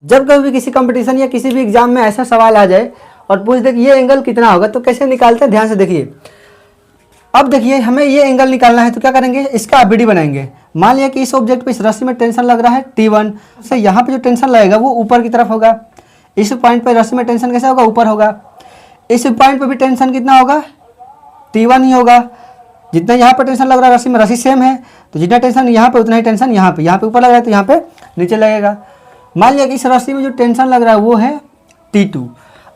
जब कभी भी किसी कंपटीशन या किसी भी एग्जाम में ऐसा सवाल आ जाए और पूछ दे कि ये एंगल कितना होगा, तो कैसे निकालते हैं, ध्यान से देखिए। अब देखिए हमें ये एंगल निकालना है तो क्या करेंगे, इसका आरबीडी बनाएंगे। मान लिया कि इस ऑब्जेक्ट पे इस रस्सी में टेंशन लग रहा है T1 से, यहाँ पे जो टेंशन लगेगा वो ऊपर की तरफ होगा। इस पॉइंट पे रस्सी में टेंशन कैसा होगा, ऊपर होगा। इस पॉइंट पे भी टेंशन कितना होगा, T1 ही होगा। जितना यहाँ पर टेंशन लग रहा है रस्सी में, रस्सी सेम है तो जितना टेंशन यहाँ पे उतना ही टेंशन यहाँ पे ऊपर लग रहा है तो यहाँ पे नीचे लगेगा। मान लिया कि इस रस्सी में जो टेंशन लग रहा है वो है T2।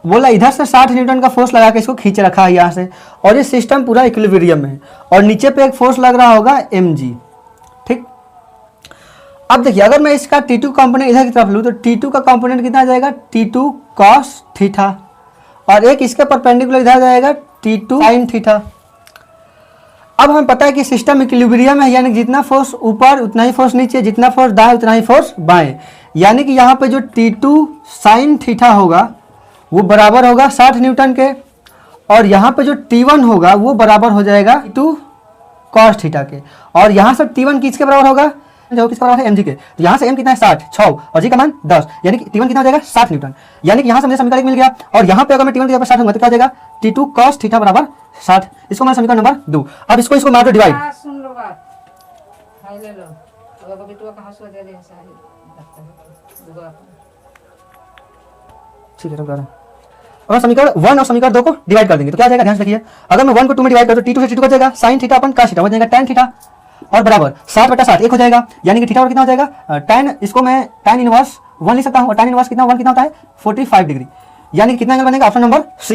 बोला इधर से 60 न्यूटन का फोर्स लगा के इसको खींच रखा है यहाँ से, और ये सिस्टम पूरा इक्विलिब्रियम में है, और नीचे पे एक फोर्स लग रहा होगा mg। ठीक, अब देखिए अगर मैं इसका T2 कंपोनेंट इधर की तरफ लूँ तो T2 का कंपोनेंट कितना आ जाएगा, T2 cos थीटा, और एक इसके परपेंडिकुलर इधर जाएगा T2 sin थीटा। अब हमें पता है कि सिस्टम इक्विलिब्रियम है, यानी जितना फोर्स ऊपर उतना ही फोर्स नीचे, जितना फोर्स दाएं उतना ही फोर्स बाएं। यानी कि यहाँ पे जो T2 sin थीटा होगा वो बराबर होगा 60 न्यूटन के, और यहाँ पे जो T1 होगा वो बराबर हो जाएगा T2 cos थीटा के। और यहाँ से T1 किसके बराबर होगा, जो किसके बराबर है mg के। तो यहाँ से m कितना है 60, 6 और g का मान 10, यानी कि T1 कितना हो जाएगा 60 न्यूटन। यानी कि यहाँ से मुझे समीकरण एक मिल गया, और यहाँ पे अगर मैं T1 की जगह 60 होगा तो क्या हो जाएगा, T2 cos थीटा बराबर 60। इसको मैं समीकरण नंबर 2। अब इसको मार दो डिवाइड। सुन लो बात, खाई ले लो। तो बिटुआ का हंसुआ दे दे सारी दुआ। ठीक है, रहा और समीकरण 1 और समीकरण 2 को डिवाइड कर देंगे तो क्या आ जाएगा, ध्यान से देखिए। अगर मैं 1 को 2 में डिवाइड करूँ तो T2 से T2 का जाएगा sin थीटा अपन cos थीटा हो जाएगा tan थीटा, और बराबर 60/60 1 हो जाएगा। यानी कि थीटा और कितना हो जाएगा, tan, इसको मैं tan इनवर्स 1 लिख सकता हूँ, और tan इनवर्स कितना 1 कितना होता है 45 डिग्री। यानी कि कितना एंगल बनेगा, ऑप्शन नंबर सी।